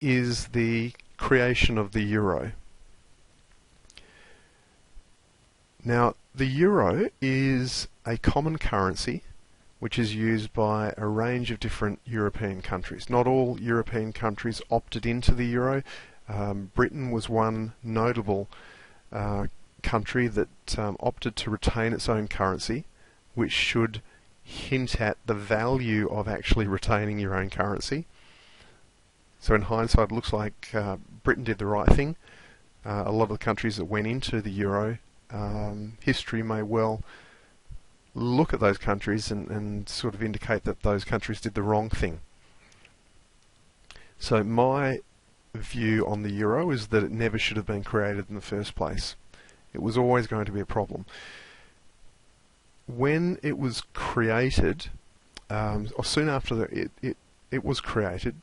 is the creation of the euro. Now, the euro is a common currency which is used by a range of different European countries. Not all European countries opted into the euro. Britain was one notable country that opted to retain its own currency, which should hint at the value of actually retaining your own currency. So in hindsight, it looks like Britain did the right thing. A lot of the countries that went into the euro, history may well look at those countries and sort of indicate that those countries did the wrong thing. So my view on the euro is that it never should have been created in the first place. It was always going to be a problem. When it was created, or soon after it was created,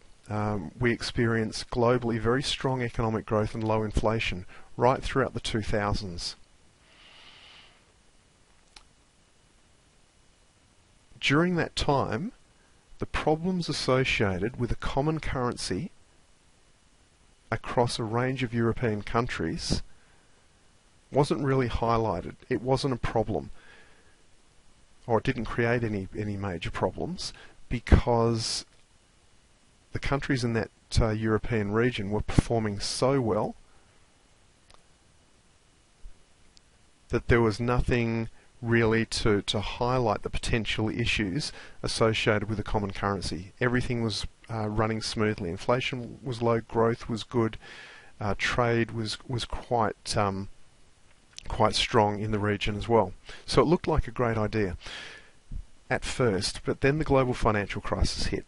we experienced globally very strong economic growth and low inflation right throughout the 2000s. During that time, the problems associated with a common currency across a range of European countries wasn't really highlighted. It wasn't a problem, or it didn't create any major problems, because the countries in that European region were performing so well that there was nothing really to highlight the potential issues associated with a common currency. Everything was running smoothly. Inflation was low, growth was good, trade was quite strong in the region as well. So it looked like a great idea at first, but then the global financial crisis hit.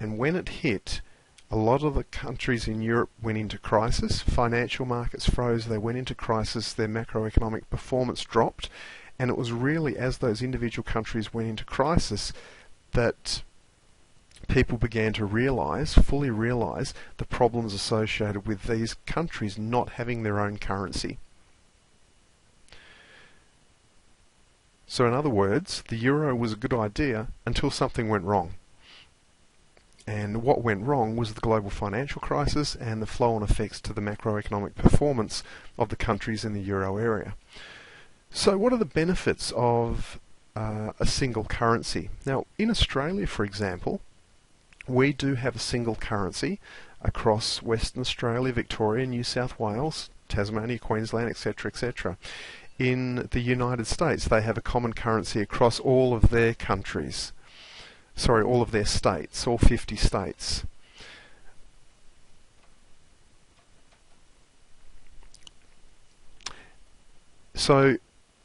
And when it hit, a lot of the countries in Europe went into crisis. Financial markets froze, they went into crisis, their macroeconomic performance dropped, and it was really as those individual countries went into crisis that people began to fully realise the problems associated with these countries not having their own currency. So in other words, the euro was a good idea until something went wrong. And what went wrong was the global financial crisis and the flow-on effects to the macroeconomic performance of the countries in the euro area. So what are the benefits of a single currency? Now, in Australia, for example, we do have a single currency across Western Australia, Victoria, New South Wales, Tasmania, Queensland, etc., etc. In the United States, they have a common currency across all of their countries. Sorry, all of their states, all 50 states. So,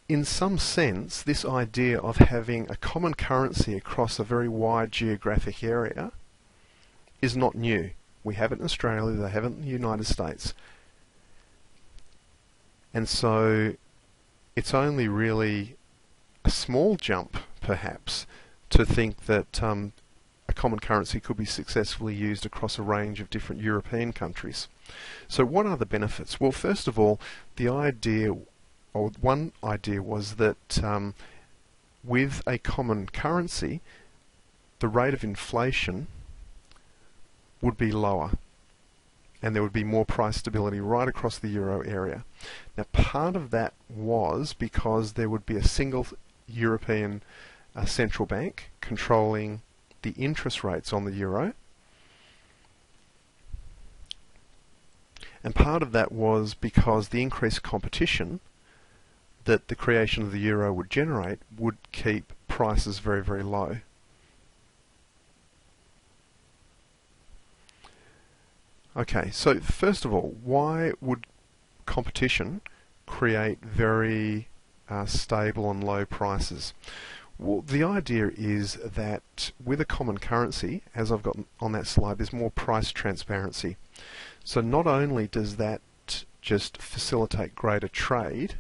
in some sense, this idea of having a common currency across a very wide geographic area is not new. We have it in Australia, they have it in the United States. And so it's only really a small jump, perhaps, to think that a common currency could be successfully used across a range of different European countries. So what are the benefits? Well, first of all, one idea was that with a common currency, the rate of inflation would be lower, and there would be more price stability right across the euro area. Now, part of that was because there would be a single European central bank controlling the interest rates on the euro, and part of that was because the increased competition that the creation of the euro would generate would keep prices very, very low. Okay, so first of all, why would competition create very stable and low prices? Well, the idea is that with a common currency, as I've got on that slide, there's more price transparency. So not only does that just facilitate greater trade,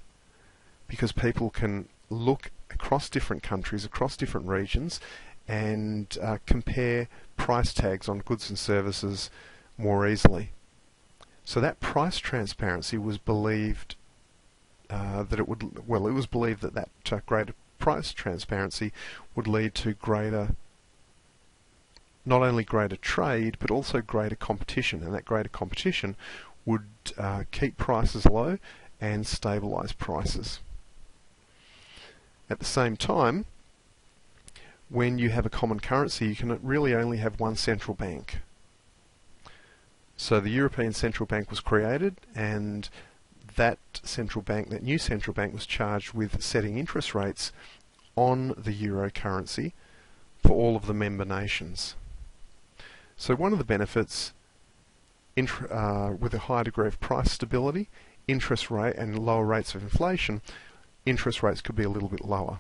because people can look across different countries, across different regions, and compare price tags on goods and services more easily. So that price transparency was believed it was believed that greater price transparency would lead to greater not only greater trade but also greater competition, and that greater competition would keep prices low and stabilise prices. At the same time, when you have a common currency, you can really only have one central bank. So the European Central Bank was created, and that new central bank was charged with setting interest rates on the euro currency for all of the member nations. So one of the benefits with a high degree of price stability, interest rate and lower rates of inflation, interest rates could be a little bit lower,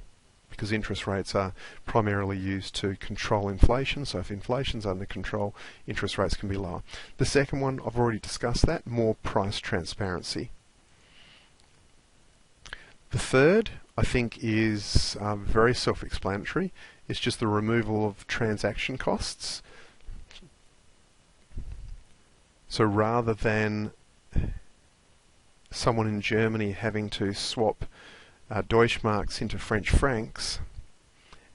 because interest rates are primarily used to control inflation. So if inflation's under control, interest rates can be lower. The second one, I've already discussed that, more price transparency. The third, I think, is very self-explanatory. It's just the removal of transaction costs. So rather than someone in Germany having to swap Deutschmarks into French francs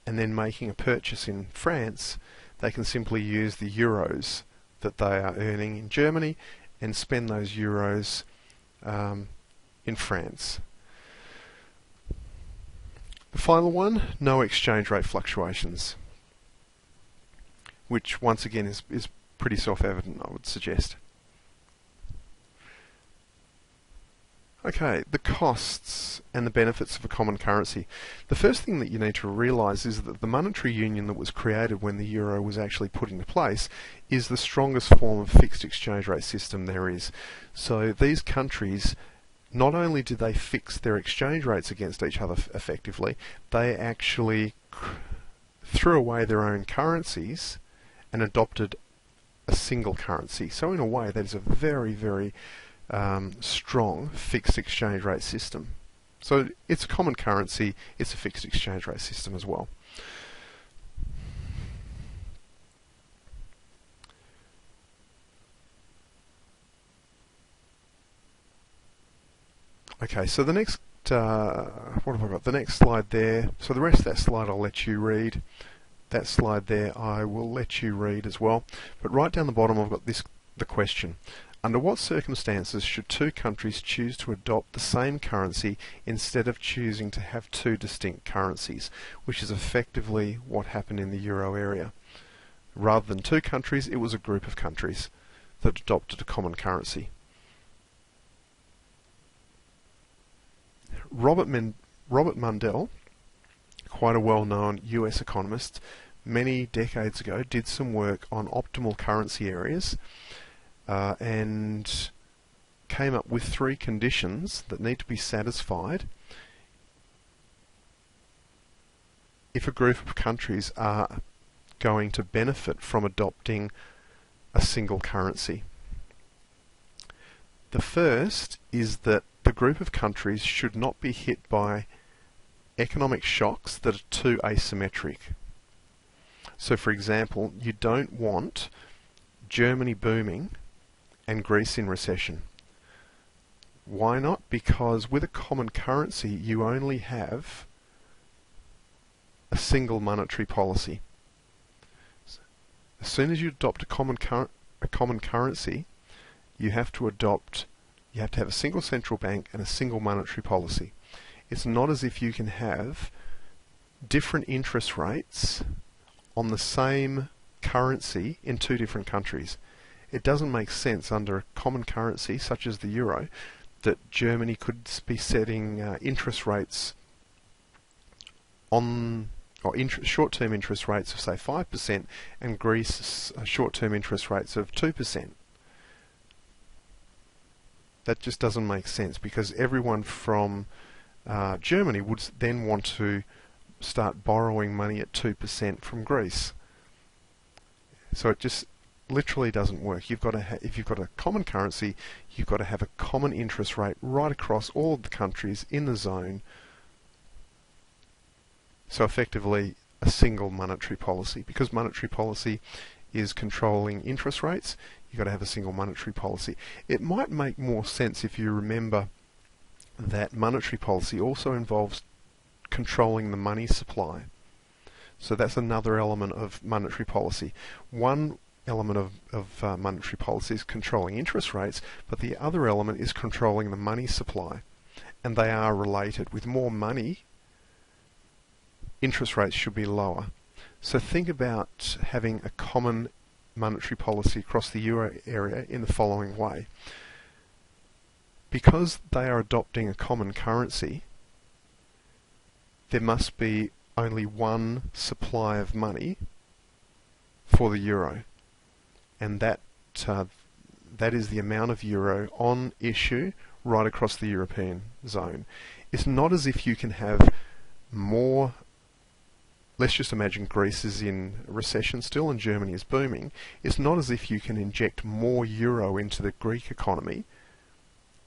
and then making a purchase in France, they can simply use the euros that they are earning in Germany and spend those euros in France. The final one, no exchange rate fluctuations, which once again is pretty self-evident, I would suggest. Okay, the costs and the benefits of a common currency. The first thing that you need to realise is that the monetary union that was created when the euro was actually put into place is the strongest form of fixed exchange rate system there is. So these countries, not only did they fix their exchange rates against each other effectively, they actually threw away their own currencies and adopted a single currency. So in a way, that is a very, very strong fixed exchange rate system. So it's a common currency, it's a fixed exchange rate system as well. Okay, so the next, what have I got? The next slide there. So the rest of that slide I'll let you read. That slide there I will let you read as well. But right down the bottom I've got the question. Under what circumstances should two countries choose to adopt the same currency instead of choosing to have two distinct currencies, which is effectively what happened in the euro area. Rather than two countries, it was a group of countries that adopted a common currency. Robert Mundell, quite a well-known US economist, many decades ago did some work on optimal currency areas and came up with 3 conditions that need to be satisfied if a group of countries are going to benefit from adopting a single currency. The first is that the group of countries should not be hit by economic shocks that are too asymmetric. So for example, you don't want Germany booming and Greece in recession. Why not? Because with a common currency you only have a single monetary policy. As soon as you adopt a common currency, you have to have a single central bank and a single monetary policy. It's not as if you can have different interest rates on the same currency in 2 different countries. It doesn't make sense under a common currency such as the euro that Germany could be setting interest rates on short-term interest rates of say 5% and Greece short-term interest rates of 2%. That just doesn't make sense, because everyone from Germany would then want to start borrowing money at 2% from Greece. So it just literally doesn't work. You've got to if you've got a common currency, you've got to have a common interest rate right across all of the countries in the zone. So effectively a single monetary policy. Because monetary policy is controlling interest rates, you've got to have a single monetary policy. It might make more sense if you remember that monetary policy also involves controlling the money supply. So that's another element of monetary policy. One element of monetary policy is controlling interest rates, but the other element is controlling the money supply. And they are related. With more money, interest rates should be lower. So think about having a common monetary policy across the euro area in the following way. Because they are adopting a common currency, there must be only one supply of money for the euro, and that is the amount of euro on issue right across the European zone. It's not as if you can have more. Let's just imagine Greece is in recession still and Germany is booming. It's not as if you can inject more euro into the Greek economy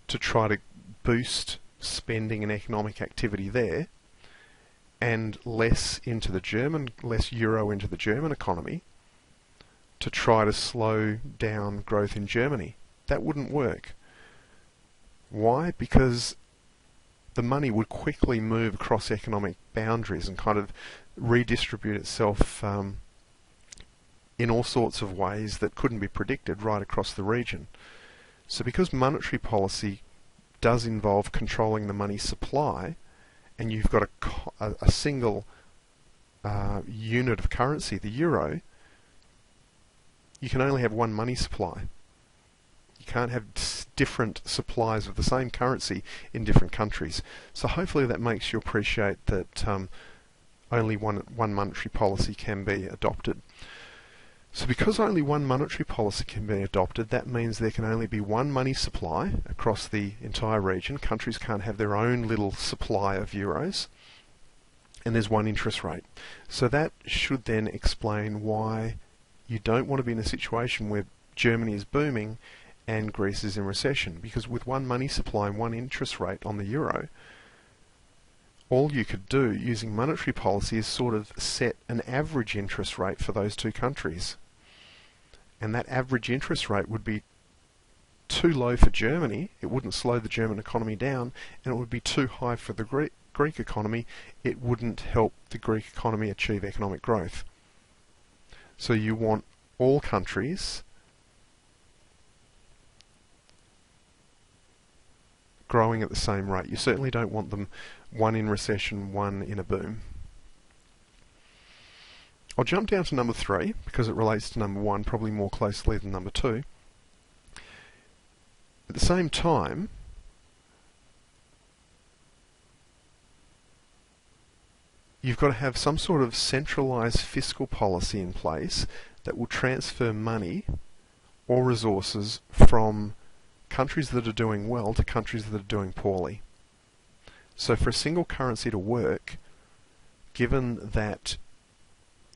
to try to boost spending and economic activity there, and less euro into the German economy to try to slow down growth in Germany. That wouldn't work. Why? Because the money would quickly move across economic boundaries and kind of redistribute itself in all sorts of ways that couldn't be predicted right across the region. So because monetary policy does involve controlling the money supply, and you've got a single unit of currency, the euro, you can only have one money supply. You can't have different supplies of the same currency in different countries. So hopefully that makes you appreciate that only one monetary policy can be adopted. So because only one monetary policy can be adopted, that means there can only be one money supply across the entire region. Countries can't have their own little supply of euros. And there's one interest rate. So that should then explain why you don't want to be in a situation where Germany is booming and Greece is in recession. Because with one money supply and one interest rate on the euro, all you could do using monetary policy is sort of set an average interest rate for those two countries. And that average interest rate would be too low for Germany. It wouldn't slow the German economy down, and it would be too high for the Greek economy. It wouldn't help the Greek economy achieve economic growth. So you want all countries growing at the same rate. You certainly don't want them one in recession, one in a boom. I'll jump down to number 3 because it relates to number 1 probably more closely than number 2. At the same time, you've got to have some sort of centralized fiscal policy in place that will transfer money or resources from countries that are doing well to countries that are doing poorly. So for a single currency to work, given that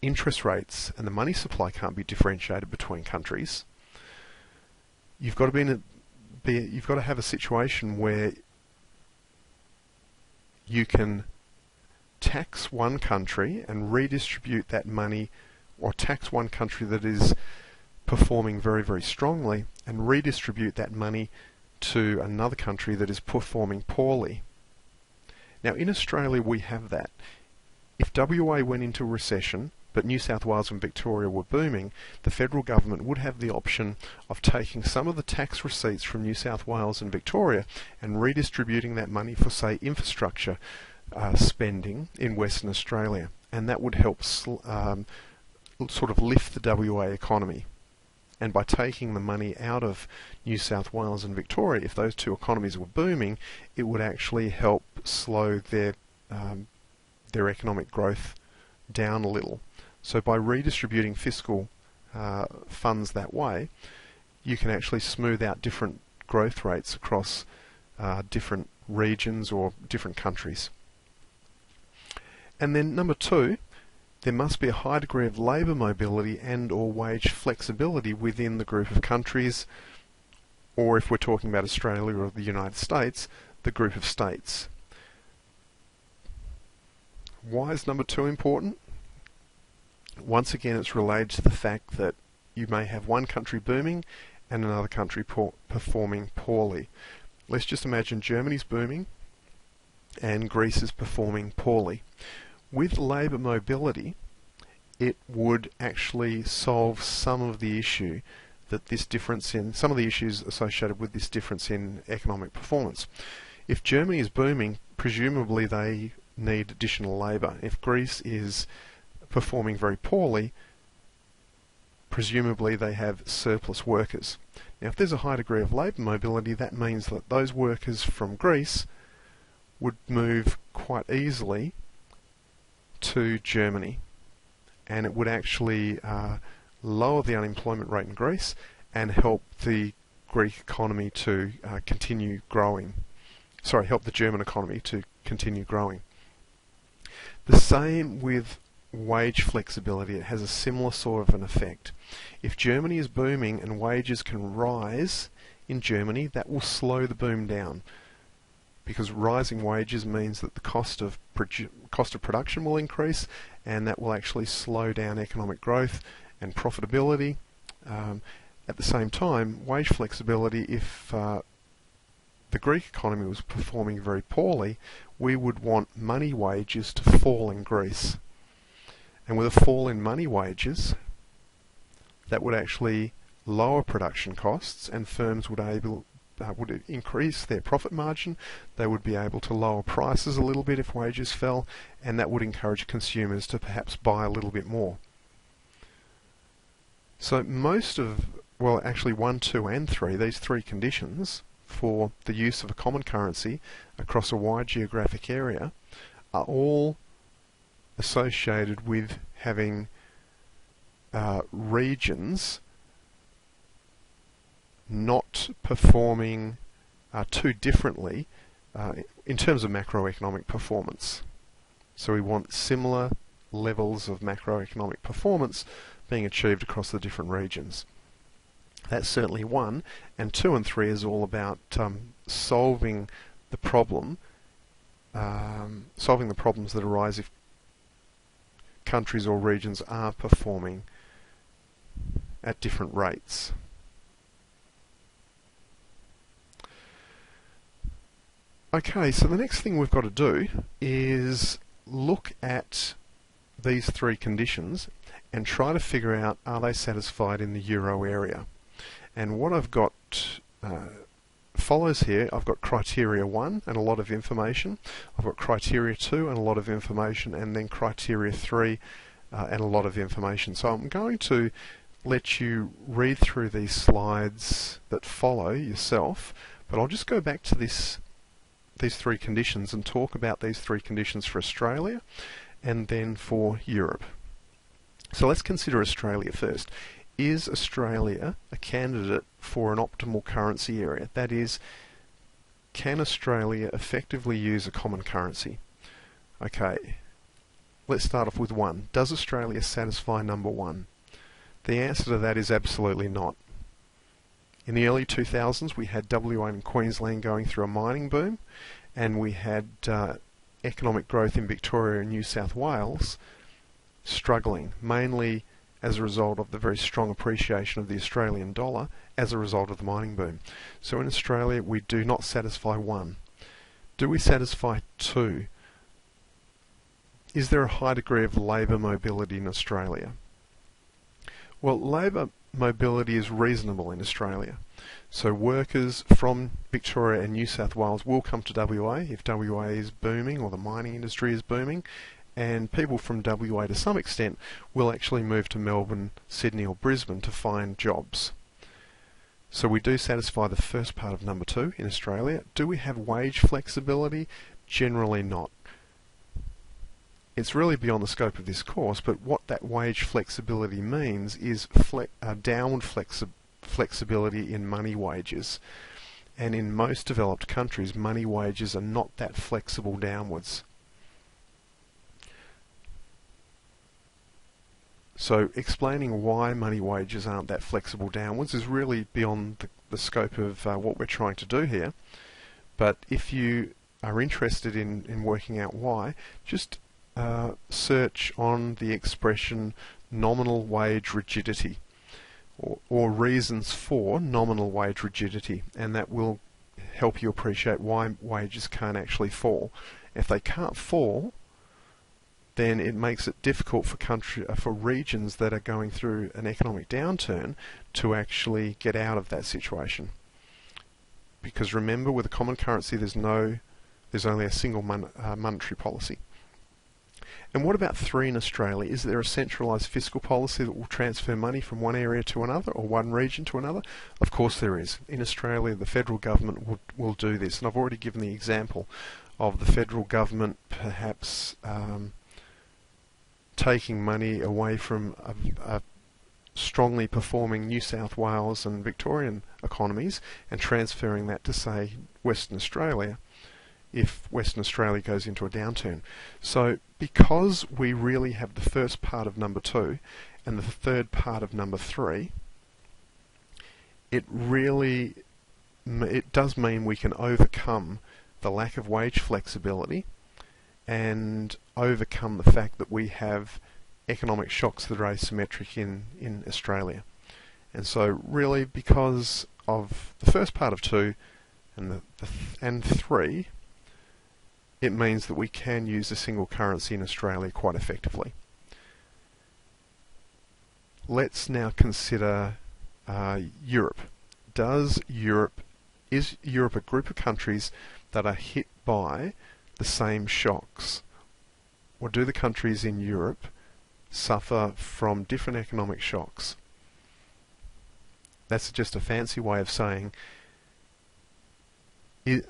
interest rates and the money supply can't be differentiated between countries, you've got to have a situation where you can tax one country and redistribute that money, or tax one country that is performing very, very strongly and redistribute that money to another country that is performing poorly. Now in Australia we have that. If WA went into recession but New South Wales and Victoria were booming, the federal government would have the option of taking some of the tax receipts from New South Wales and Victoria and redistributing that money for, say, infrastructure spending in Western Australia, and that would help sort of lift the WA economy. And by taking the money out of New South Wales and Victoria, if those two economies were booming, it would actually help slow their economic growth down a little. So by redistributing fiscal funds that way, you can actually smooth out different growth rates across different regions or different countries. And then number 2, there must be a high degree of labour mobility and or wage flexibility within the group of countries, or if we're talking about Australia or the United States, the group of states. Why is number 2 important? Once again, it's related to the fact that you may have one country booming and another country performing poorly. Let's just imagine Germany's booming and Greece is performing poorly. With labour mobility, it would actually solve some of the issue that this difference in, some of the issues associated with this difference in economic performance. If Germany is booming, presumably they need additional labour. If Greece is performing very poorly, presumably they have surplus workers. Now, if there's a high degree of labour mobility, that means that those workers from Greece would move quite easily to Germany, and it would actually lower the unemployment rate in Greece and help the Greek economy to continue growing. Sorry, help the German economy to continue growing. The same with wage flexibility. It has a similar sort of an effect. If Germany is booming and wages can rise in Germany, that will slow the boom down, because rising wages means that the cost of production will increase, and that will actually slow down economic growth and profitability. At the same time, wage flexibility, if the Greek economy was performing very poorly, we would want money wages to fall in Greece. And with a fall in money wages, that would actually lower production costs, and firms would increase their profit margin. They would be able to lower prices a little bit if wages fell, and that would encourage consumers to perhaps buy a little bit more. So most of, well, actually 1, 2 and 3, these three conditions for the use of a common currency across a wide geographic area are all associated with having regions not performing too differently in terms of macroeconomic performance. So we want similar levels of macroeconomic performance being achieved across the different regions. That's certainly 1, and 2 and 3 is all about solving the problem, solving the problems that arise if countries or regions are performing at different rates. Okay, so the next thing we've got to do is look at these three conditions and try to figure out, are they satisfied in the euro area? And what I've got follows here. I've got criteria 1 and a lot of information. I've got criteria 2 and a lot of information, and then criteria 3 and a lot of information. So I'm going to let you read through these slides that follow yourself, but I'll just go back to these three conditions and talk about these three conditions for Australia and then for Europe. So let's consider Australia first. Is Australia a candidate for an optimal currency area? That is, can Australia effectively use a common currency? Okay, let's start off with 1. Does Australia satisfy number 1? The answer to that is absolutely not. In the early 2000s, we had WA and Queensland going through a mining boom, and we had economic growth in Victoria and New South Wales struggling, mainly as a result of the very strong appreciation of the Australian dollar as a result of the mining boom. So in Australia, we do not satisfy 1. Do we satisfy 2? Is there a high degree of labour mobility in Australia? Well, labour mobility is reasonable in Australia. So workers from Victoria and New South Wales will come to WA if WA is booming or the mining industry is booming, and people from WA to some extent will actually move to Melbourne, Sydney or Brisbane to find jobs. So we do satisfy the first part of number 2 in Australia. Do we have wage flexibility? Generally not. It's really beyond the scope of this course, but what that wage flexibility means is downward flexibility in money wages. And in most developed countries, money wages are not that flexible downwards. So explaining why money wages aren't that flexible downwards is really beyond the scope of what we're trying to do here. But if you are interested in working out why, just search on the expression nominal wage rigidity or reasons for nominal wage rigidity, and that will help you appreciate why wages can't actually fall. If they can't fall, then it makes it difficult for regions that are going through an economic downturn to actually get out of that situation. Because remember, with a common currency, there's only a single monetary policy. And what about 3 in Australia? Is there a centralised fiscal policy that will transfer money from one area to another or one region to another? Of course there is. In Australia, the federal government will do this. And I've already given the example of the federal government perhaps taking money away from a strongly performing New South Wales and Victorian economies and transferring that to, say, Western Australia, if Western Australia goes into a downturn. So because we really have the first part of number 2 and the third part of number 3, it does mean we can overcome the lack of wage flexibility and overcome the fact that we have economic shocks that are asymmetric in Australia. And so really, because of the first part of 2 and 3, it means that we can use a single currency in Australia quite effectively. Let's now consider Europe. Is Europe a group of countries that are hit by the same shocks? Or do the countries in Europe suffer from different economic shocks? That's just a fancy way of saying,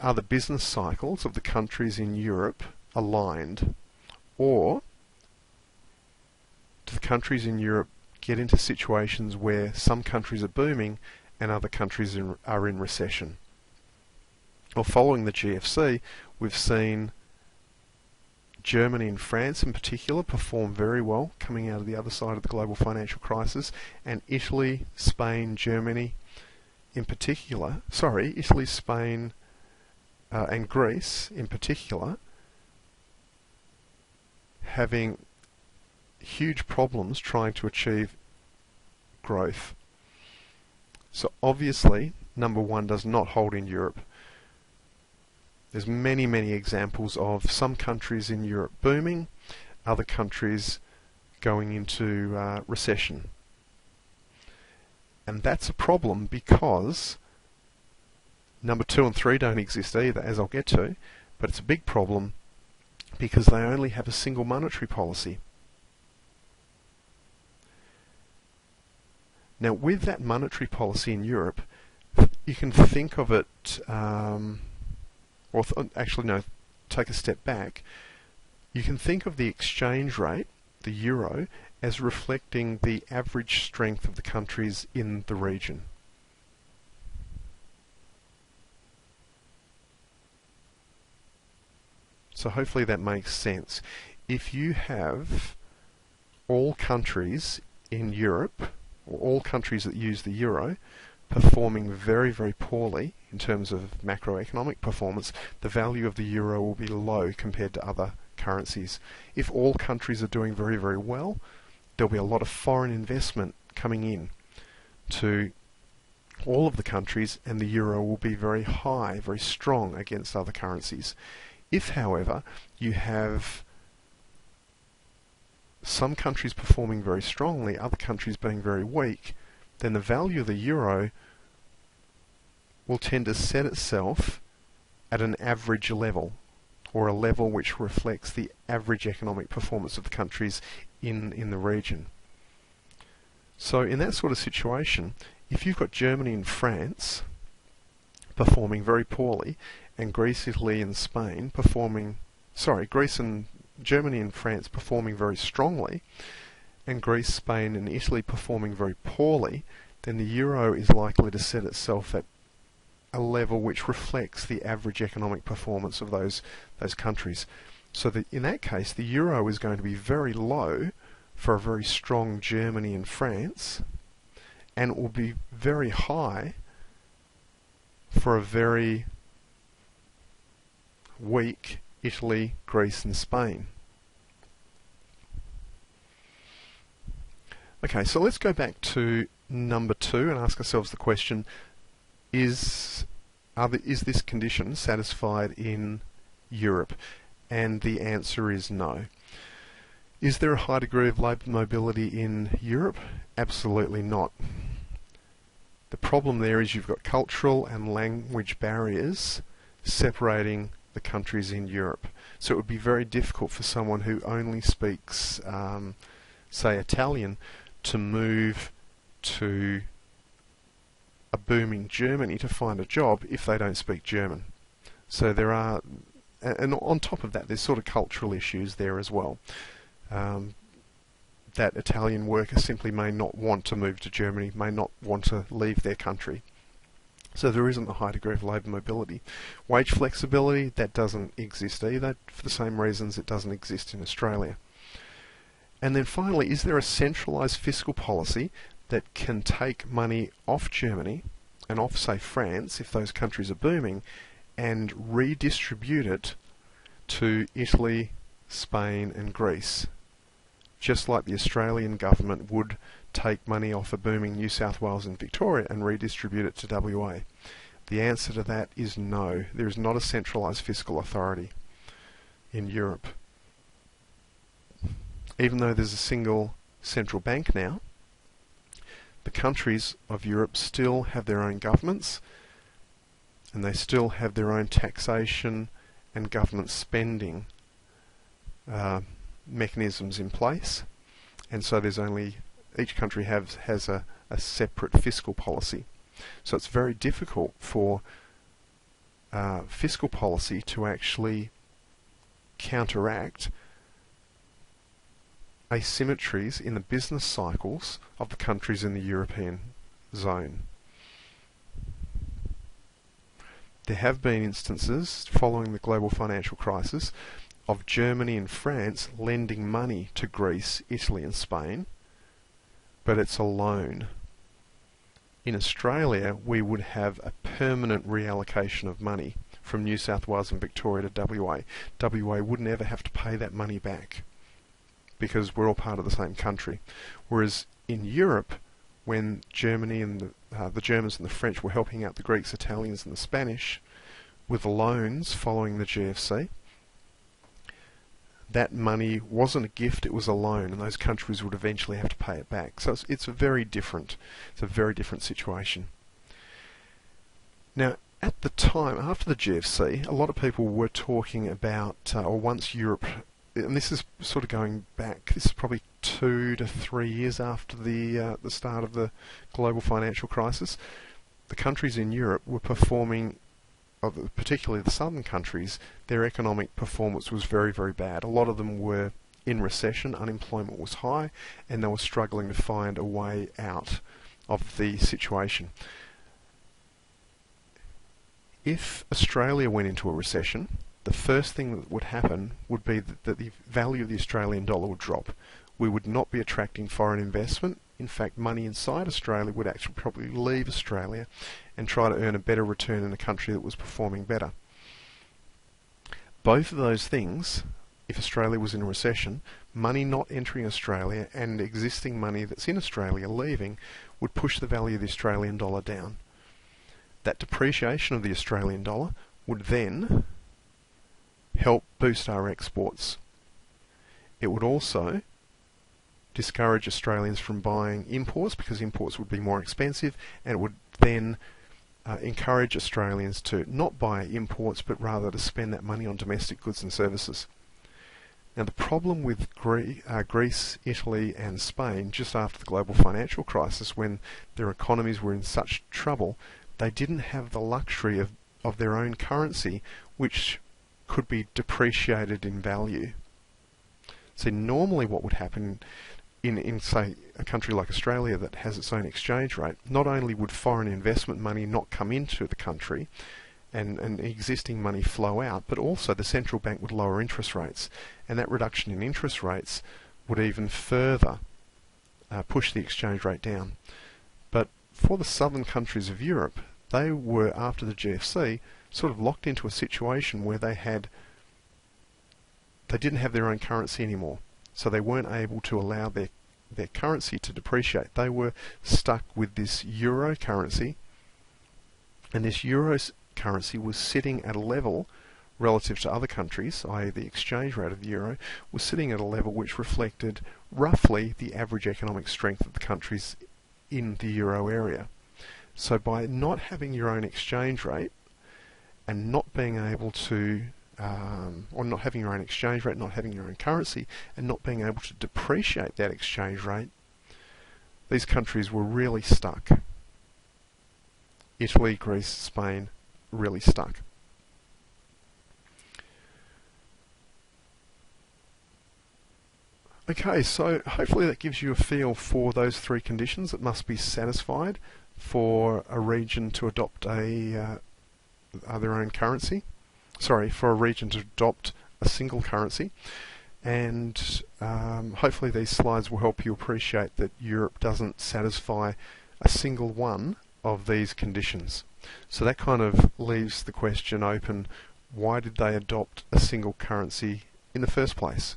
are the business cycles of the countries in Europe aligned? Or do the countries in Europe get into situations where some countries are booming and other countries are in recession? Well, following the GFC, we've seen Germany and France in particular perform very well coming out of the other side of the global financial crisis, and Italy, Spain, Germany in particular, Italy, Spain and Greece in particular, having huge problems trying to achieve growth. So obviously, number 1 does not hold in Europe. There's many, many examples of some countries in Europe booming, other countries going into recession. And that's a problem because number 2 and 3 don't exist either, as I'll get to, but it's a big problem because they only have a single monetary policy. Now, with that monetary policy in Europe, you can think of it, take a step back. You can think of the exchange rate, the euro, as reflecting the average strength of the countries in the region. So hopefully that makes sense. If you have all countries in Europe, or all countries that use the euro, performing very, very poorly in terms of macroeconomic performance, the value of the euro will be low compared to other currencies. If all countries are doing very, very well, there'll be a lot of foreign investment coming in to all of the countries, and the euro will be very high, very strong against other currencies. If, however, you have some countries performing very strongly, other countries being very weak, then the value of the euro will tend to set itself at an average level, or a level which reflects the average economic performance of the countries in the region. So in that sort of situation, if you've got Germany and France performing very poorly, and Greece, Italy and Spain Germany and France performing very strongly, and Greece, Spain and Italy performing very poorly, then the euro is likely to set itself at a level which reflects the average economic performance of those countries. So that in that case, the euro is going to be very low for a very strong Germany and France, and it will be very high for a very weak Italy, Greece and Spain. Okay, so let's go back to number 2 and ask ourselves the question, is this condition satisfied in Europe? And the answer is no. Is there a high degree of labour mobility in Europe? Absolutely not. The problem there is you've got cultural and language barriers separating the countries in Europe. So it would be very difficult for someone who only speaks, say, Italian, to move to a booming Germany to find a job if they don't speak German. So there are, and on top of that, there's sort of cultural issues there as well. That Italian worker simply may not want to move to Germany, may not want to leave their country. So there isn't a high degree of labour mobility. Wage flexibility, that doesn't exist either, for the same reasons it doesn't exist in Australia. And then finally, is there a centralised fiscal policy that can take money off Germany and off, say, France, if those countries are booming, and redistribute it to Italy, Spain and Greece? Just like the Australian government would take money off a booming New South Wales and Victoria and redistribute it to WA. The answer to that is no. There is not a centralised fiscal authority in Europe. Even though there's a single central bank now, the countries of Europe still have their own governments, and they still have their own taxation and government spending mechanisms in place, and so there's only, each country has a separate fiscal policy. So it's very difficult for fiscal policy to actually counteract asymmetries in the business cycles of the countries in the European zone. There have been instances following the global financial crisis of Germany and France lending money to Greece, Italy and Spain, but it's a loan. In Australia, we would have a permanent reallocation of money from New South Wales and Victoria to WA. WA wouldn't ever have to pay that money back because we're all part of the same country. Whereas in Europe, when Germany and the Germans and the French were helping out the Greeks, Italians and the Spanish with the loans following the GFC, that money wasn't a gift, it was a loan, and those countries would eventually have to pay it back. So it's a very different situation. Now, at the time, after the GFC, a lot of people were talking about, or once Europe, and this is sort of going back, this is probably 2 to 3 years after the start of the global financial crisis, the countries in Europe were performing, particularly the southern countries, their economic performance was very, very bad. A lot of them were in recession, unemployment was high, and they were struggling to find a way out of the situation. If Australia went into a recession, the first thing that would happen would be that the value of the Australian dollar would drop. We would not be attracting foreign investment. In fact, money inside Australia would actually probably leave Australia and try to earn a better return in a country that was performing better. Both of those things, if Australia was in a recession, money not entering Australia and existing money that's in Australia leaving, would push the value of the Australian dollar down. That depreciation of the Australian dollar would then help boost our exports. It would also discourage Australians from buying imports because imports would be more expensive, and it would then encourage Australians to not buy imports but rather to spend that money on domestic goods and services. Now the problem with Greece, Italy and Spain just after the global financial crisis, when their economies were in such trouble, they didn't have the luxury of their own currency, which could be depreciated in value. So normally what would happen in say, a country like Australia that has its own exchange rate, not only would foreign investment money not come into the country and existing money flow out, but also the central bank would lower interest rates, and that reduction in interest rates would even further push the exchange rate down. But for the southern countries of Europe, they were, after the GFC, sort of locked into a situation where they didn't have their own currency anymore. So they weren't able to allow their currency to depreciate. They were stuck with this euro currency, and this euro currency was sitting at a level relative to other countries, i.e. the exchange rate of the euro, was sitting at a level which reflected roughly the average economic strength of the countries in the euro area. So by not having your own exchange rate and not being able to, or not having your own exchange rate, not having your own currency, and not being able to depreciate that exchange rate, these countries were really stuck. Italy, Greece, Spain, really stuck. Okay, so hopefully that gives you a feel for those three conditions that must be satisfied for a region to adopt their own currency. Sorry, for a region to adopt a single currency. And hopefully these slides will help you appreciate that Europe doesn't satisfy a single one of these conditions. So that kind of leaves the question open, why did they adopt a single currency in the first place?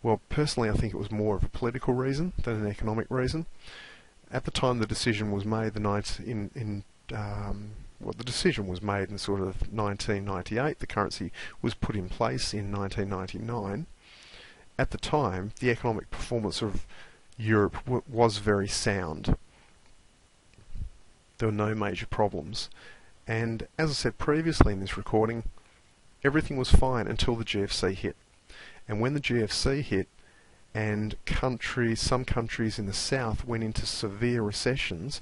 Well, personally I think it was more of a political reason than an economic reason. At the time the decision was made, the decision was made in sort of 1998, the currency was put in place in 1999. At the time, the economic performance of Europe was very sound. There were no major problems. And as I said previously in this recording, everything was fine until the GFC hit. And when the GFC hit and some countries in the south went into severe recessions,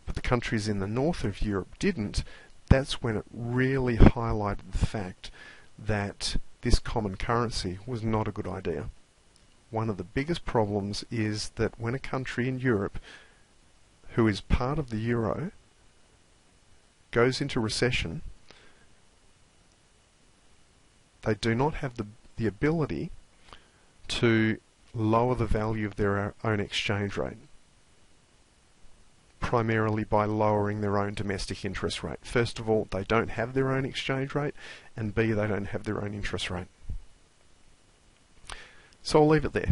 but the countries in the north of Europe didn't, that's when it really highlighted the fact that this common currency was not a good idea. One of the biggest problems is that when a country in Europe who is part of the euro goes into recession, they do not have the ability to lower the value of their own exchange rate, primarily by lowering their own domestic interest rate. First of all, they don't have their own exchange rate, and B, they don't have their own interest rate. So I'll leave it there.